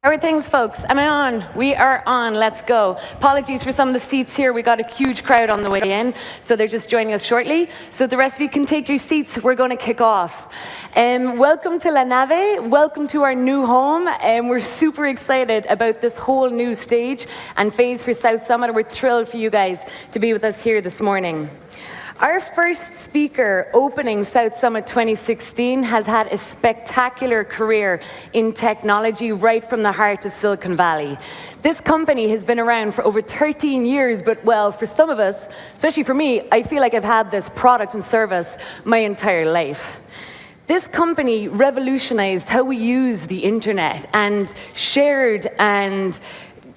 How are things, folks? Am I on? We are on. Let's go. Apologies for some of the seats here. We got a huge crowd on the way in, so they're just joining us shortly. So the rest of you can take your seats. We're going to kick off. Welcome to La Nave. Welcome to our new home. We're super excited about this whole new stage and phase for South Summit. We're thrilled for you guys to be with us here this morning. Our first speaker opening South Summit 2016 has had a spectacular career in technology right from the heart of Silicon Valley. This company has been around for over 13 years, but well, for some of us, especially for me, I feel like I've had this product and service my entire life. This company revolutionized how we use the internet and shared and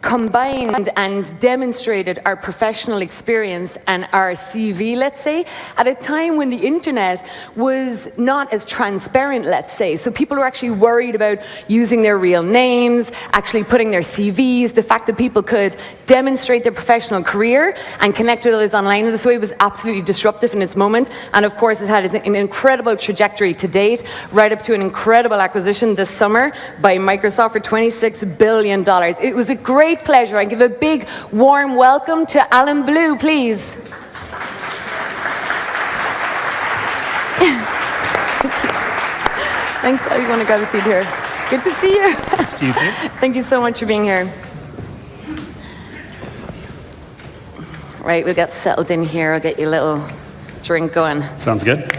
combined and demonstrated our professional experience and our CV, let's say, at a time when the internet was not as transparent, let's say. So people were actually worried about using their real names, actually putting their CVs, the fact that people could demonstrate their professional career and connect with others online in this way was absolutely disruptive in its moment. And of course, it had an incredible trajectory to date, right up to an incredible acquisition this summer by Microsoft for $26 billion. It was a great pleasure. I give a big, warm welcome to Alan Blue, please. Thanks. Oh, you want to grab a seat here? Good to see you. Nice to see you too. Thank you so much for being here. Right, we'll get settled in here. I'll get you a little drink going. Sounds good.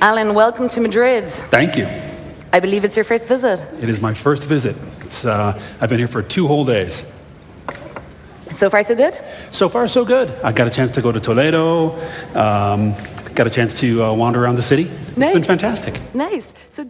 Alan, welcome to Madrid. Thank you. I believe it's your first visit. It is my first visit. I've been here for 2 whole days. So far, so good? So far, so good. I got a chance to go to Toledo, got a chance to wander around the city. Nice. It's been fantastic. Nice. So.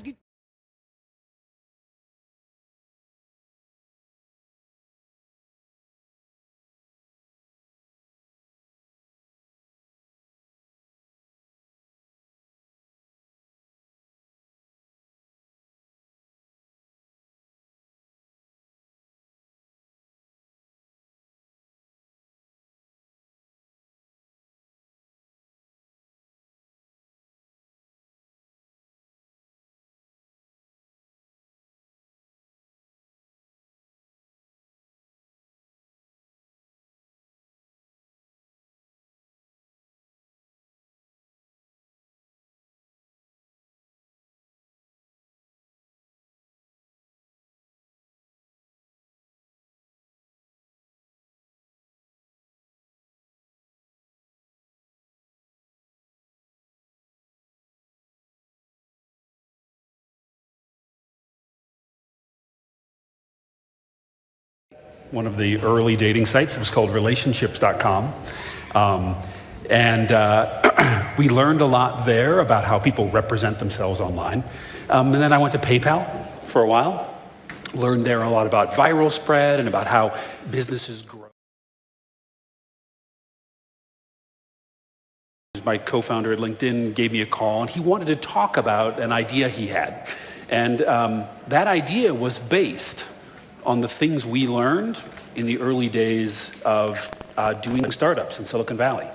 One of the early dating sites. It was called relationships.com. We learned a lot there about how people represent themselves online. And then I went to PayPal for a while, learned there a lot about viral spread and about how businesses grow. My co-founder at LinkedIn gave me a call, and he wanted to talk about an idea he had. And that idea was based on the things we learned in the early days of doing startups in Silicon Valley.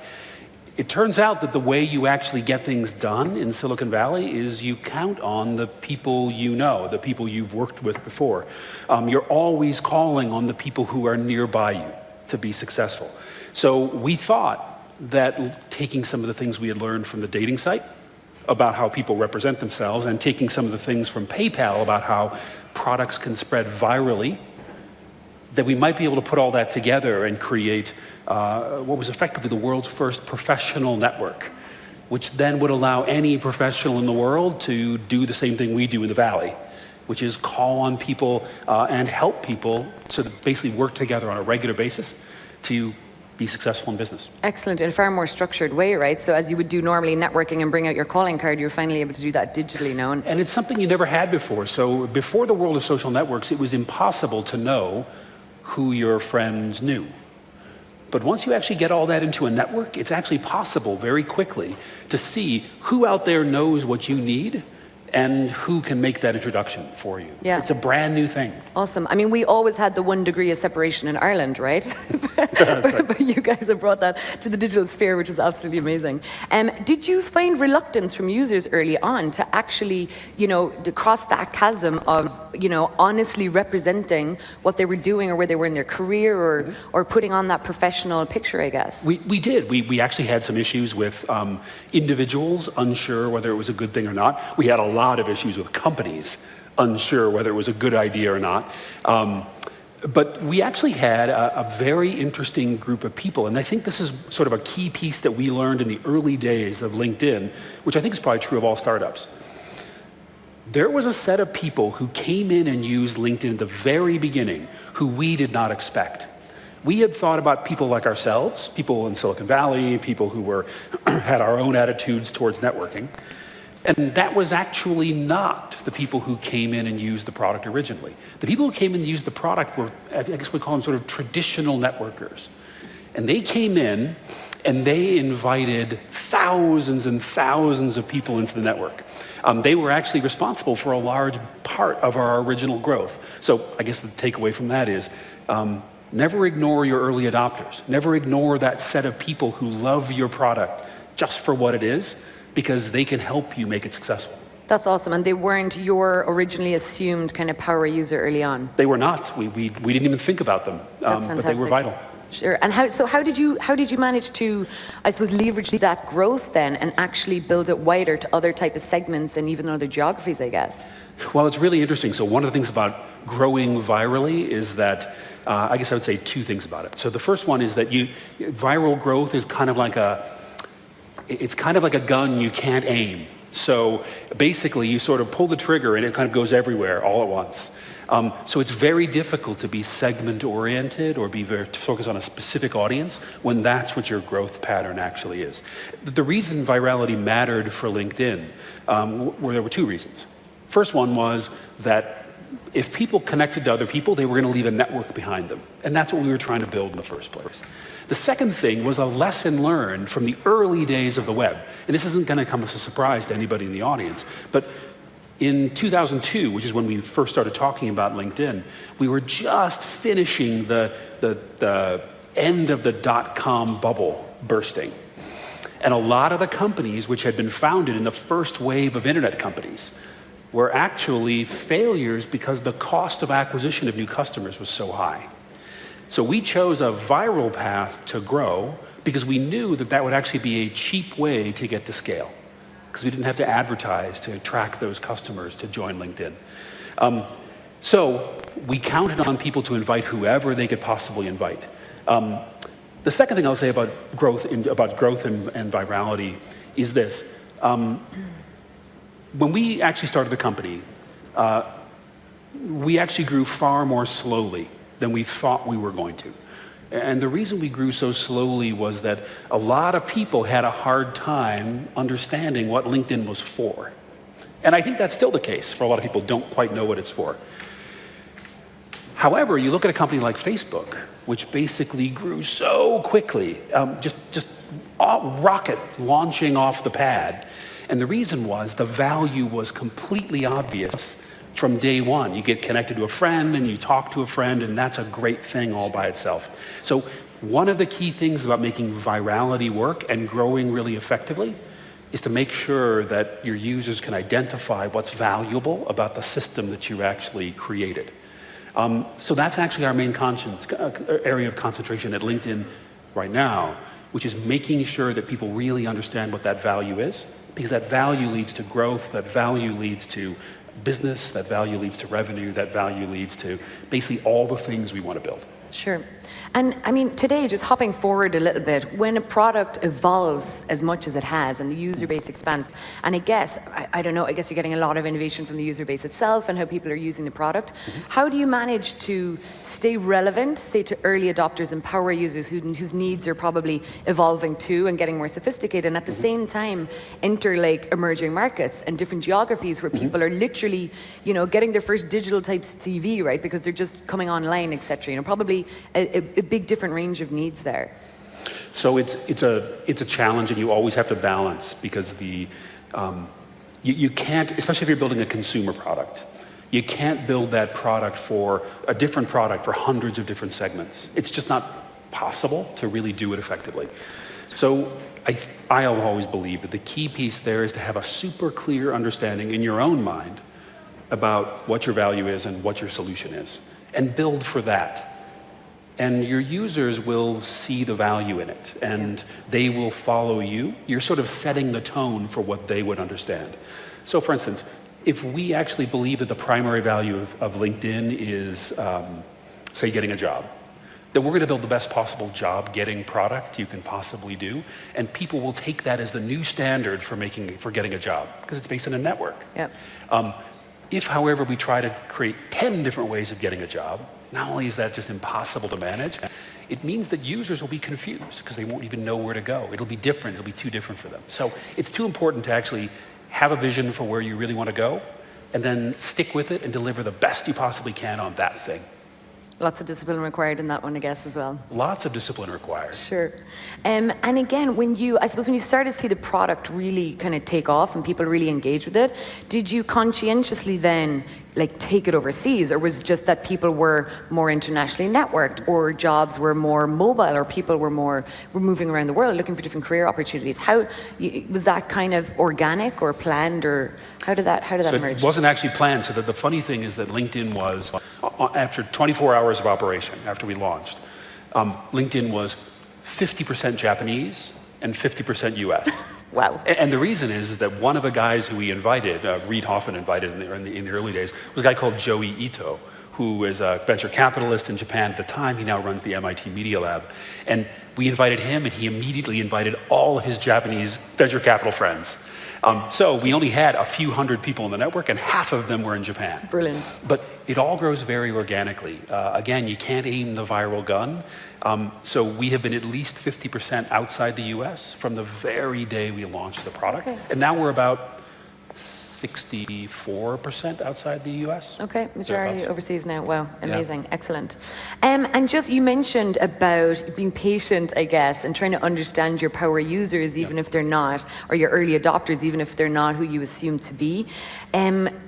It turns out that the way you actually get things done in Silicon Valley is you count on the people you know, the people you've worked with before. You're always calling on the people who are nearby you to be successful. So we thought that taking some of the things we had learned from the dating site about how people represent themselves and taking some of the things from PayPal about how products can spread virally, that we might be able to put all that together and create what was effectively the world's first professional network, which then would allow any professional in the world to do the same thing we do in the Valley, which is call on people and help people to basically work together on a regular basis to be successful in business. Excellent, in a far more structured way, right? So as you would do normally networking and bring out your calling card, you're finally able to do that digitally now. And it's something you never had before. So before the world of social networks, it was impossible to know who your friends knew. But once you actually get all that into a network, it's actually possible very quickly to see who out there knows what you need and who can make that introduction for you. Yeah. It's a brand new thing. Awesome. I mean, we always had the 1 degree of separation in Ireland, right? But you guys have brought that to the digital sphere, which is absolutely amazing. Did you find reluctance from users early on to actually, to cross that chasm of, honestly representing what they were doing or where they were in their career or putting on that professional picture, I guess? We did. We actually had some issues with individuals unsure whether it was a good thing or not. We had a lot of issues with companies unsure whether it was a good idea or not. But we actually had a very interesting group of people, and I think this is sort of a key piece that we learned in the early days of LinkedIn, which I think is probably true of all startups. There was a set of people who came in and used LinkedIn at the very beginning who we did not expect. We had thought about people like ourselves, people in Silicon Valley, people who had our own attitudes towards networking. And that was actually not the people who came in and used the product originally. The people who came in and used the product were, I guess we call them sort of traditional networkers. And they came in and they invited thousands and thousands of people into the network. They were actually responsible for a large part of our original growth. So I guess the takeaway from that is, never ignore your early adopters. Never ignore that set of people who love your product just for what it is, because they can help you make it successful. That's awesome. And they weren't your originally assumed kind of power user early on? They were not. We didn't even think about them, but they were vital. Sure. And how did you manage to, I suppose, leverage that growth then and actually build it wider to other type of segments and even other geographies, I guess? Well, it's really interesting. So one of the things about growing virally is that, I guess I would say 2 things about it. So the first one is that viral growth is kind of like it's kind of like a gun you can't aim. So basically you sort of pull the trigger and it kind of goes everywhere all at once. So it's very difficult to be segment oriented or be very focused on a specific audience when that's what your growth pattern actually is. The reason virality mattered for LinkedIn, there were 2 reasons. First one was that if people connected to other people, they were going to leave a network behind them. And that's what we were trying to build in the first place. The second thing was a lesson learned from the early days of the web. And this isn't going to come as a surprise to anybody in the audience, but in 2002, which is when we first started talking about LinkedIn, we were just finishing the end of the dot-com bubble bursting. And a lot of the companies which had been founded in the first wave of internet companies were actually failures because the cost of acquisition of new customers was so high. So we chose a viral path to grow because we knew that that would actually be a cheap way to get to scale, because we didn't have to advertise to attract those customers to join LinkedIn. So we counted on people to invite whoever they could possibly invite. The second thing I'll say about growth and virality is this. When we actually started the company, we actually grew far more slowly than we thought we were going to. And the reason we grew so slowly was that a lot of people had a hard time understanding what LinkedIn was for. And I think that's still the case for a lot of people who don't quite know what it's for. However, you look at a company like Facebook, which basically grew so quickly, just rocket launching off the pad. And the reason was the value was completely obvious from day one. You get connected to a friend and you talk to a friend, and that's a great thing all by itself. So one of the key things about making virality work and growing really effectively is to make sure that your users can identify what's valuable about the system that you actually created. So that's actually our main area of concentration at LinkedIn right now, which is making sure that people really understand what that value is, because that value leads to growth, that value leads to business, that value leads to revenue, that value leads to basically all the things we want to build. Sure. And I mean, today, just hopping forward a little bit, when a product evolves as much as it has and the user base expands, and I guess, I don't know, I guess you're getting a lot of innovation from the user base itself and how people are using the product. Mm-hmm. How do you manage to stay relevant, say to early adopters and power users whose needs are probably evolving too and getting more sophisticated, and at the same time enter like emerging markets and different geographies where people are literally, you know, getting their first digital type CV, right? Because they're just coming online, etc. You know, probably a big different range of needs there. So it's a challenge, and you always have to balance, because You can't, especially if you're building a consumer product, you can't build that product for a different product for hundreds of different segments. It's just not possible to really do it effectively. So I'll always believe that the key piece there is to have a super clear understanding in your own mind about what your value is and what your solution is, and build for that. And your users will see the value in it, and they will follow you. You're sort of setting the tone for what they would understand. So for instance, if we actually believe that the primary value of LinkedIn is, say, getting a job, then we're going to build the best possible job getting product you can possibly do, and people will take that as the new standard for getting a job, because it's based on a network. Yep. If, however, we try to create 10 different ways of getting a job, not only is that just impossible to manage, it means that users will be confused because they won't even know where to go. It'll be different, it'll be too different for them. So it's too important to actually have a vision for where you really want to go, and then stick with it and deliver the best you possibly can on that thing. Lots of discipline required in that one, I guess, as well. Lots of discipline required. Sure. And again, I suppose when you started to see the product really kind of take off and people really engage with it, did you conscientiously then take it overseas, or was it just that people were more internationally networked, or jobs were more mobile, or people were moving around the world looking for different career opportunities? How was that kind of organic or planned, or how did that emerge? It wasn't actually planned. So the funny thing is that LinkedIn was, after 24 hours of operation, after we launched, LinkedIn was 50% Japanese and 50% US. Wow. And the reason is that one of the guys who we invited, Reid Hoffman invited in the early days, was a guy called Joey Ito, who is a venture capitalist in Japan at the time. He now runs the MIT Media Lab. And we invited him, and he immediately invited all of his Japanese venture capital friends. So we only had a few hundred people in the network, and half of them were in Japan. Brilliant. But it all grows very organically. Again, you can't aim the viral gun. So we have been at least 50% outside the US from the very day we launched the product. Okay. And now we're about 64% outside the US. Okay, majority Thereabouts. overseas now. Wow, amazing, excellent. And just, you mentioned about being patient, I guess, and trying to understand your power users, even if they're not, or your early adopters, even if they're not who you assume to be.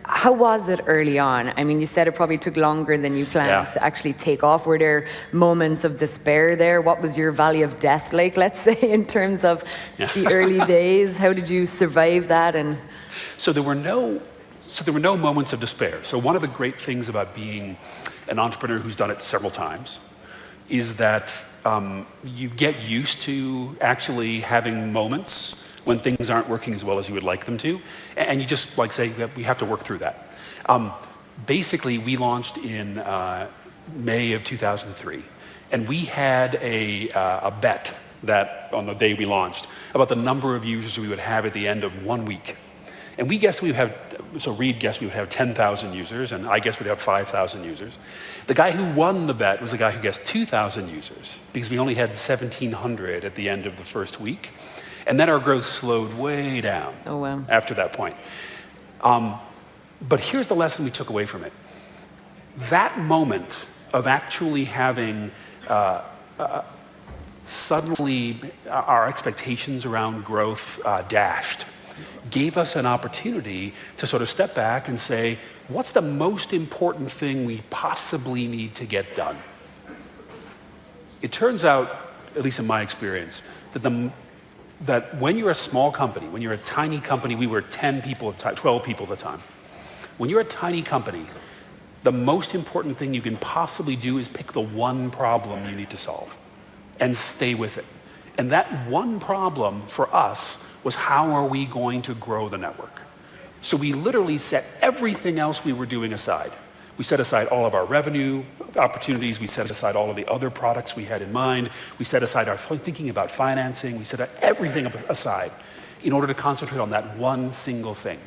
How was it early on? I mean, you said it probably took longer than you planned to actually take off. Were there moments of despair there? What was your valley of death like, let's say, in terms of the early days? How did you survive that? So there were no moments of despair. So one of the great things about being an entrepreneur who's done it several times is that you get used to actually having moments when things aren't working as well as you would like them to, and you just say, we have to work through that. Basically, we launched in May of 2003, and we had a bet that on the day we launched about the number of users we would have at the end of 1 week. And we guessed we would have, so Reid guessed we would have 10,000 users, and I guessed we'd have 5,000 users. The guy who won the bet was the guy who guessed 2,000 users, because we only had 1,700 at the end of the first week. And then our growth slowed way down after that point. But here's the lesson we took away from it. That moment of actually having suddenly our expectations around growth dashed gave us an opportunity to sort of step back and say, what's the most important thing we possibly need to get done? It turns out, at least in my experience, that when you're a small company, when you're a tiny company, we were 10 people at the time, 12 people at the time. When you're a tiny company, the most important thing you can possibly do is pick the one problem you need to solve and stay with it. And that one problem for us was, how are we going to grow the network? So we literally set everything else we were doing aside. We set aside all of our revenue opportunities. We set aside all of the other products we had in mind. We set aside our thinking about financing. We set everything aside in order to concentrate on that one single thing.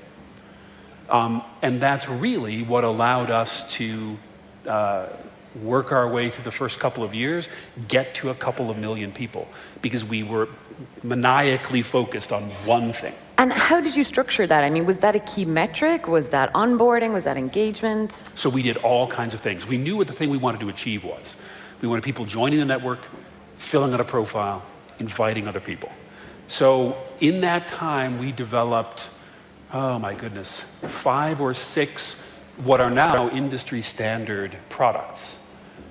And that's really what allowed us to work our way through the first couple of years, get to a couple of million people, because we were maniacally focused on one thing. And how did you structure that? I mean, was that a key metric? Was that onboarding? Was that engagement? So we did all kinds of things. We knew what the thing we wanted to achieve was. We wanted people joining the network, filling out a profile, inviting other people. So in that time, we developed Oh my goodness, 5 or 6 what are now industry standard products.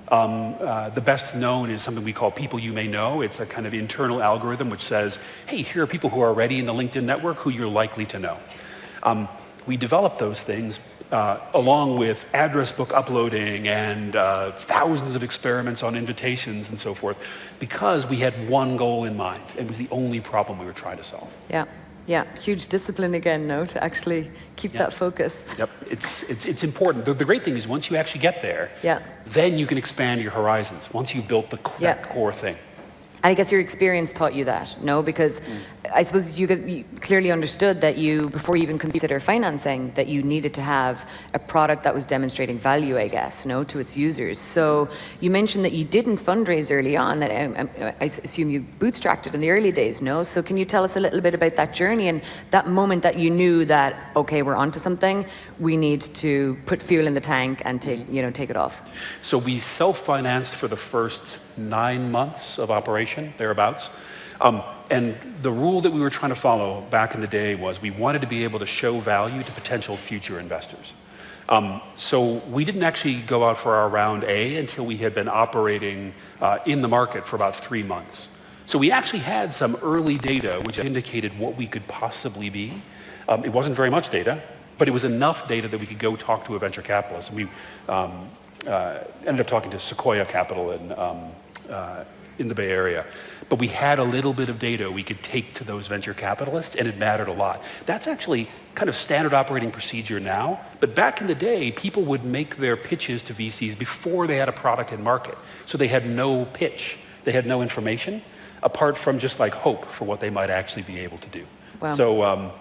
The best known is something we call People You May Know. It's a kind of internal algorithm which says, hey, here are people who are already in the LinkedIn network who you're likely to know. We developed those things along with address book uploading and thousands of experiments on invitations and so forth, because we had one goal in mind. It was the only problem we were trying to solve. Yeah. Yeah, huge discipline again, no, to actually keep that focus. Yep, it's important. The great thing is once you actually get there, then you can expand your horizons, once you've built that core thing. I guess your experience taught you that, no? Because I suppose you clearly understood that before you even consider financing, that you needed to have a product that was demonstrating value, I guess, no, to its users. So you mentioned that you didn't fundraise early on, that I assume you bootstrapped it in the early days, no? So can you tell us a little bit about that journey and that moment that you knew that, okay, we're onto something, we need to put fuel in the tank and take it off? So we self-financed for the first 9 months of operation, thereabouts. And the rule that we were trying to follow back in the day was we wanted to be able to show value to potential future investors. So we didn't actually go out for our round A until we had been operating in the market for about 3 months. So we actually had some early data which indicated what we could possibly be. It wasn't very much data, but it was enough data that we could go talk to a venture capitalist. And we ended up talking to Sequoia Capital in the Bay Area. But we had a little bit of data we could take to those venture capitalists, and it mattered a lot. That's actually kind of standard operating procedure now, but back in the day, people would make their pitches to VCs before they had a product in market. So they had no pitch, they had no information, apart from just like hope for what they might actually be able to do. Wow. So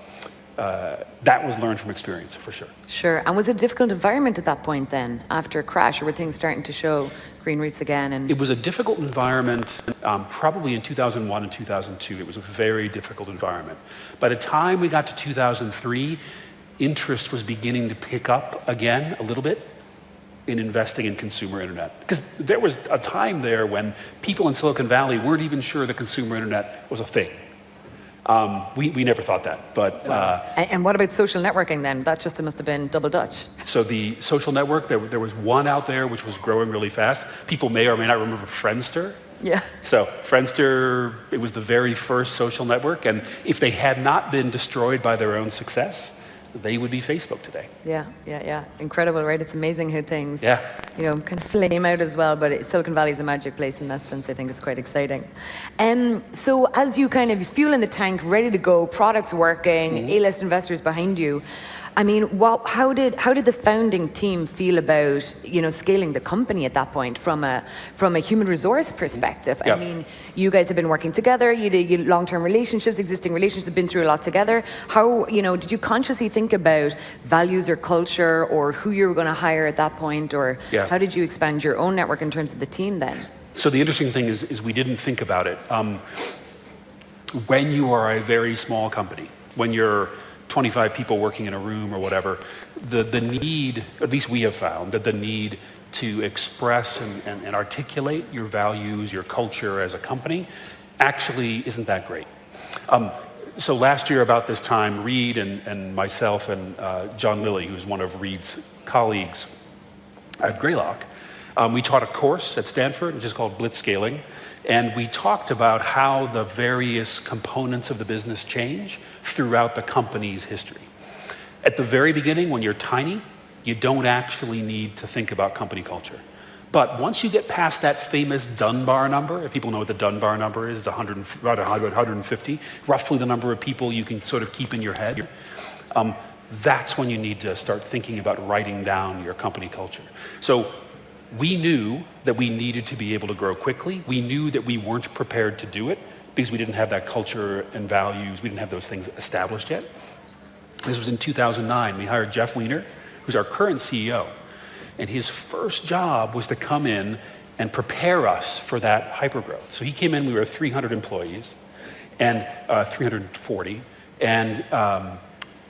that was learned from experience, for sure. Sure. And was it a difficult environment at that point then, after a crash, or were things starting to show green roots again? And it was a difficult environment, probably in 2001 and 2002. It was a very difficult environment. By the time we got to 2003, interest was beginning to pick up again a little bit in investing in consumer internet. Because there was a time there when people in Silicon Valley weren't even sure the consumer internet was a thing. We never thought that, but... And what about social networking then? That just must have been double Dutch. So the social network, there was one out there which was growing really fast. People may or may not remember Friendster. Yeah. So Friendster, it was the very first social network, and if they had not been destroyed by their own success, they would be Facebook today. Yeah. Incredible, right? It's amazing how things, can flame out as well, but Silicon Valley is a magic place in that sense. I think it's quite exciting. So as you kind of fuel in the tank, ready to go, products working, A-list investors behind you, I mean, how did the founding team feel about scaling the company at that point from a human resource perspective? Yeah. I mean, you guys have been working together. You long-term relationships, existing relationships, have been through a lot together. How did you consciously think about values or culture or who you were going to hire at that point, or how did you expand your own network in terms of the team then? So the interesting thing is we didn't think about it. When you are a very small company, when you're 25 people working in a room or whatever, the need, at least we have found, that the need to express and articulate your values, your culture as a company, actually isn't that great. So last year about this time, Reed and myself and John Lilly, who's one of Reed's colleagues at Greylock, we taught a course at Stanford, which is called Blitzscaling, and we talked about how the various components of the business change throughout the company's history. At the very beginning, when you're tiny, you don't actually need to think about company culture. But once you get past that famous Dunbar number, if people know what the Dunbar number is, it's 150, roughly the number of people you can sort of keep in your head, that's when you need to start thinking about writing down your company culture. So we knew that we needed to be able to grow quickly. We knew that we weren't prepared to do it because we didn't have that culture and values. We didn't have those things established yet. This was in 2009. We hired Jeff Weiner, who's our current CEO. And his first job was to come in and prepare us for that hypergrowth. So he came in, we were 300 employees, and 340. And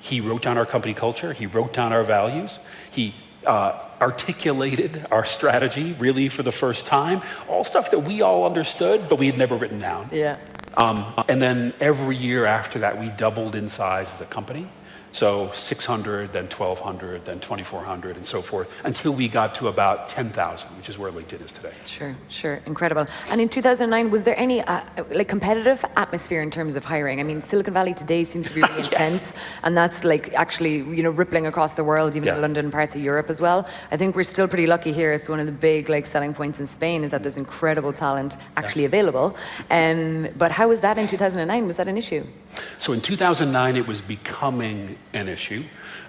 he wrote down our company culture. He wrote down our values. He articulated our strategy really for the first time, all stuff that we all understood, but we had never written down. Yeah. And then every year after that, we doubled in size as a company. So 600, then 1,200, then 2,400, and so forth, until we got to about 10,000, which is where LinkedIn is today. Sure, incredible. And in 2009, was there any like competitive atmosphere in terms of hiring? I mean, Silicon Valley today seems to be really intense, and that's like actually, you know, rippling across the world, even in London and parts of Europe as well. I think we're still pretty lucky here. It's one of the big like selling points in Spain is that there's incredible talent actually available. But how was that in 2009? Was that an issue? So in 2009, it was becoming an issue.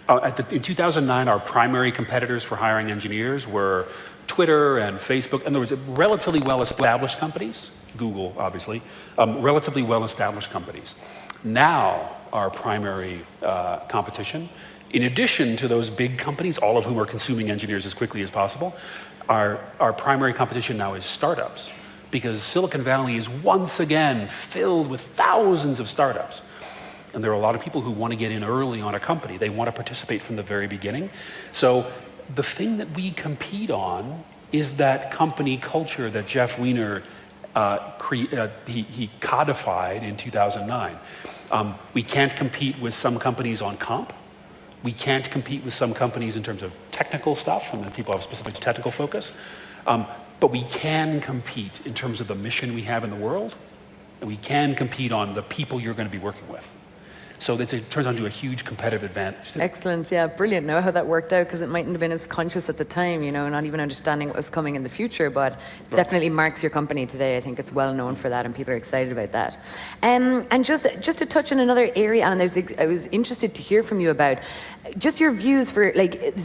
In 2009, our primary competitors for hiring engineers were Twitter and Facebook, and there was relatively well-established companies, Google, obviously, relatively well-established companies. Now, our primary competition, in addition to those big companies, all of whom are consuming engineers as quickly as possible, our primary competition now is startups, because Silicon Valley is once again filled with thousands of startups. And there are a lot of people who want to get in early on a company. They want to participate from the very beginning. So the thing that we compete on is that company culture that Jeff Weiner he codified in 2009. We can't compete with some companies on comp. We can't compete with some companies in terms of technical stuff, and then people have specific technical focus. But we can compete in terms of the mission we have in the world, and we can compete on the people you're going to be working with. So it turns out to a huge competitive advantage. Excellent, yeah, brilliant. Know how that worked out, because it mightn't have been as conscious at the time, you know, not even understanding what was coming in the future, but it definitely marks your company today. I think it's well known for that, and people are excited about that. And just to touch on another area, and I was interested to hear from you about just your views for, like,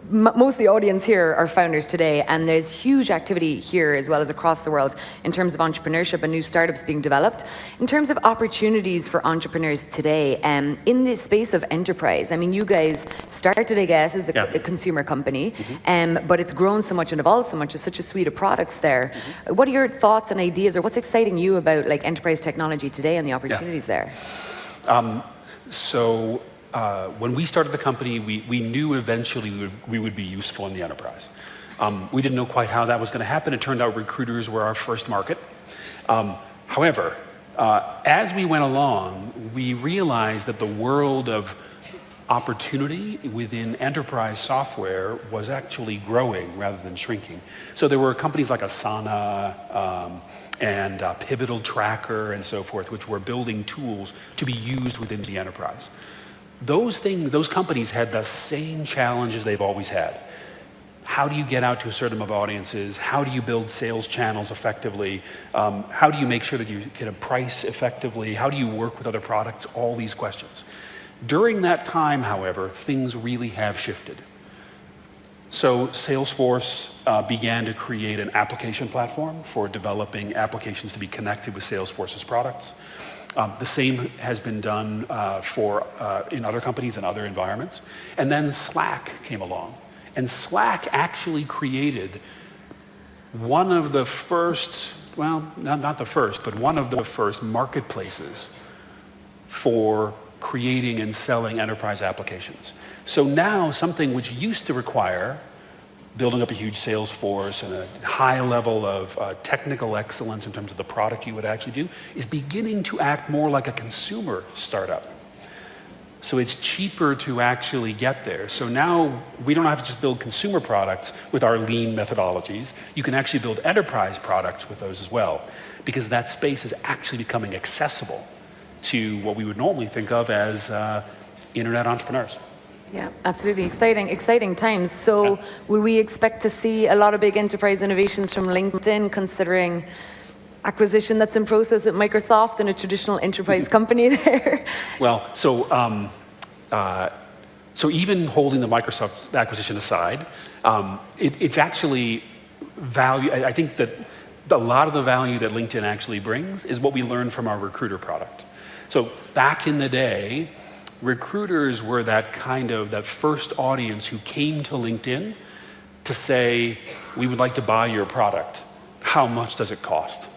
most of the audience here are founders today, and there's huge activity here as well as across the world in terms of entrepreneurship and new startups being developed. In terms of opportunities for entrepreneurs today, in the space of enterprise, I mean, you guys started, I guess, as a consumer company, but it's grown so much and evolved so much. It's such a suite of products there. What are your thoughts and ideas, or what's exciting you about like enterprise technology today and the opportunities there? When we started the company, we knew eventually we would be useful in the enterprise. We didn't know quite how that was going to happen. It turned out recruiters were our first market. However, as we went along, we realized that the world of opportunity within enterprise software was actually growing rather than shrinking. So there were companies like Asana and Pivotal Tracker and so forth, which were building tools to be used within the enterprise. Those companies had the same challenges they've always had. How do you get out to a certain number of audiences? How do you build sales channels effectively? How do you make sure that you can price effectively? How do you work with other products? All these questions. During that time, however, things really have shifted. So Salesforce began to create an application platform for developing applications to be connected with Salesforce's products. The same has been done in other companies and other environments. And then Slack came along. And Slack actually created one of the first, well, not the first, but one of the first marketplaces for creating and selling enterprise applications. So now something which used to require building up a huge sales force and a high level of technical excellence in terms of the product you would actually do is beginning to act more like a consumer startup. So it's cheaper to actually get there. So now we don't have to just build consumer products with our lean methodologies. You can actually build enterprise products with those as well, because that space is actually becoming accessible to what we would normally think of as internet entrepreneurs. Yeah, absolutely. Exciting times. So will we expect to see a lot of big enterprise innovations from LinkedIn, considering acquisition that's in process at Microsoft and a traditional enterprise company there? Well, so even holding the Microsoft acquisition aside, it's actually value. I think that a lot of the value that LinkedIn actually brings is what we learned from our recruiter product. So back in the day, recruiters were that first audience who came to LinkedIn to say, we would like to buy your product. How much does it cost?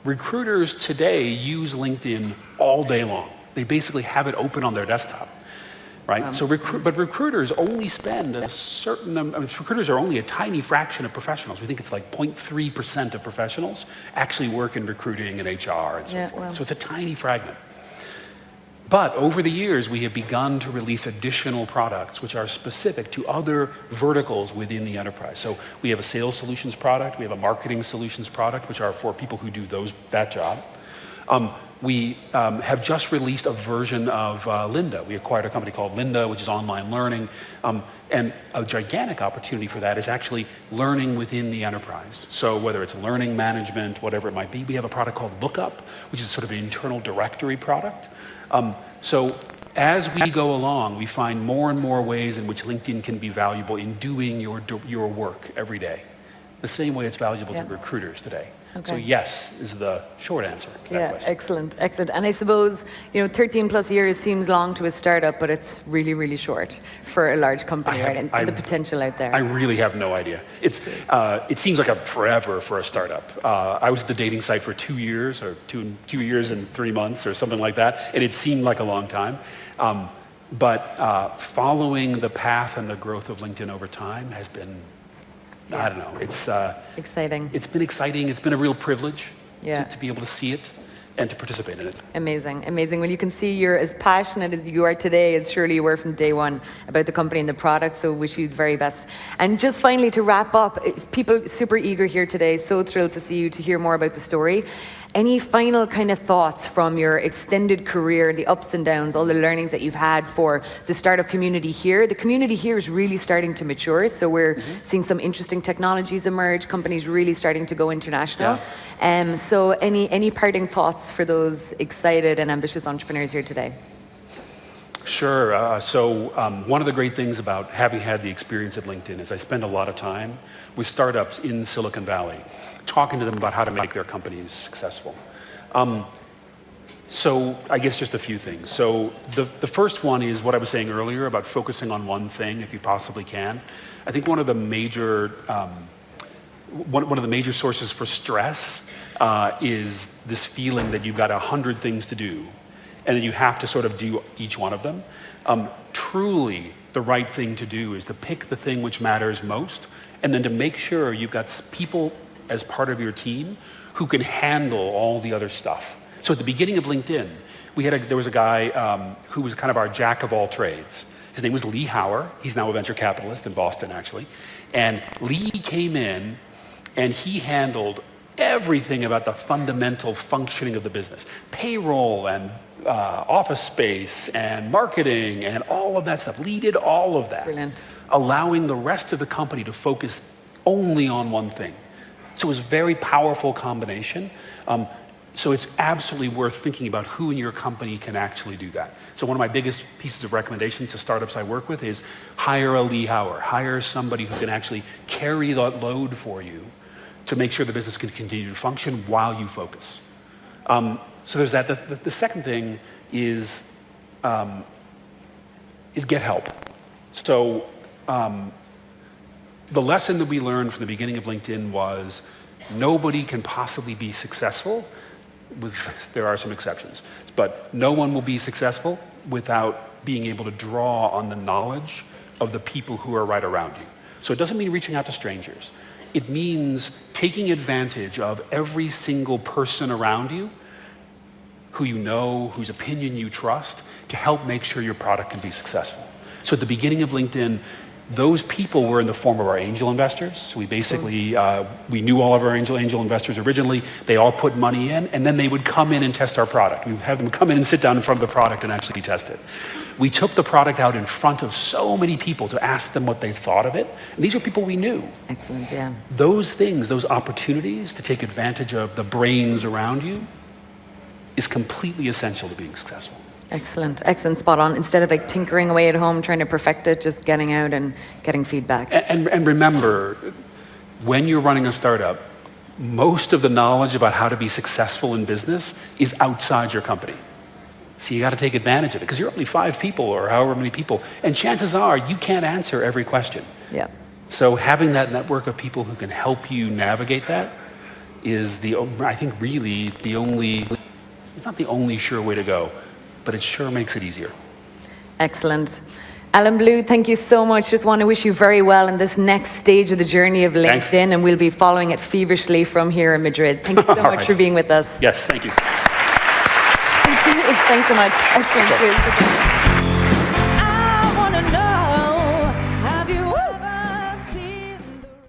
Recruiters today use LinkedIn all day long. They basically have it open on their desktop, right? But recruiters only spend a certain, recruiters are only a tiny fraction of professionals. We think it's like 0.3% of professionals actually work in recruiting and HR and so forth. Wow. So it's a tiny fragment. But over the years, we have begun to release additional products which are specific to other verticals within the enterprise. So we have a sales solutions product, we have a marketing solutions product, which are for people who do that job. We have just released a version of Lynda. We acquired a company called Lynda, which is online learning. And a gigantic opportunity for that is actually learning within the enterprise. So whether it's learning management, whatever it might be, we have a product called Lookup, which is sort of an internal directory product. So as we go along, we find more and more ways in which LinkedIn can be valuable in doing your work every day. The same way it's valuable to recruiters today. Okay. So yes is the short answer to that question. Excellent, excellent. And I suppose, 13 plus years seems long to a startup, but it's really, really short for a large company, right? And the potential out there. I really have no idea. It seems like a forever for a startup. I was at the dating site for 2 years, or 2 years and 3 months, or something like that, and it seemed like a long time. But following the path and the growth of LinkedIn over time has been, I don't know, it's exciting. It's been exciting. It's been a real privilege to be able to see it and to participate in it. Amazing, amazing. Well, you can see you're as passionate as you are today as surely you were from day one about the company and the product, so wish you the very best. And just finally, to wrap up, people super eager here today, so thrilled to see you, to hear more about the story. Any final kind of thoughts from your extended career, the ups and downs, all the learnings that you've had for the startup community here? The community here is really starting to mature, so we're seeing some interesting technologies emerge, companies really starting to go international. So any parting thoughts for those excited and ambitious entrepreneurs here today? Sure. So one of the great things about having had the experience at LinkedIn is I spend a lot of time with startups in Silicon Valley, talking to them about how to make their companies successful. So I guess just a few things. So the first one is what I was saying earlier about focusing on one thing if you possibly can. I think one of the major sources for stress is this feeling that you've got 100 things to do, and then you have to sort of do each one of them. Truly, the right thing to do is to pick the thing which matters most, and then to make sure you've got people as part of your team who can handle all the other stuff. So at the beginning of LinkedIn, there was a guy who was kind of our jack of all trades. His name was Lee Hauer. He's now a venture capitalist in Boston, actually. And Lee came in, and he handled everything about the fundamental functioning of the business. Payroll and office space and marketing and all of that stuff. Lee did all of that. Brilliant. Allowing the rest of the company to focus only on one thing. So it was a very powerful combination. So it's absolutely worth thinking about who in your company can actually do that. So one of my biggest pieces of recommendation to startups I work with is hire a Lee Hauer. Hire somebody who can actually carry that load for you to make sure the business can continue to function while you focus. So there's that. The second thing is get help. So the lesson that we learned from the beginning of LinkedIn was nobody can possibly be successful. There are some exceptions, but no one will be successful without being able to draw on the knowledge of the people who are right around you. So it doesn't mean reaching out to strangers. It means taking advantage of every single person around you who you know, whose opinion you trust, to help make sure your product can be successful. So at the beginning of LinkedIn, those people were in the form of our angel investors. So we basically, we knew all of our angel investors originally. They all put money in, and then they would come in and test our product. We'd have them come in and sit down in front of the product and actually test it. We took the product out in front of so many people to ask them what they thought of it. And these are people we knew. Excellent, yeah. Those things, those opportunities to take advantage of the brains around you is completely essential to being successful. Excellent, excellent, spot on. Instead of like tinkering away at home, trying to perfect it, just getting out and getting feedback. And remember, when you're running a startup, most of the knowledge about how to be successful in business is outside your company. So you got to take advantage of it because you're only 5 people or however many people, and chances are you can't answer every question. Yeah. So having that network of people who can help you navigate that is I think really the only, it's not the only sure way to go, but it sure makes it easier. Excellent. Alan Blue, thank you so much. Just want to wish you very well in this next stage of the journey of LinkedIn. Thanks. And we'll be following it feverishly from here in Madrid. Thank you so much for being with us. Yes, thank you. Cheers. Thanks so much. Excellent. Cheers.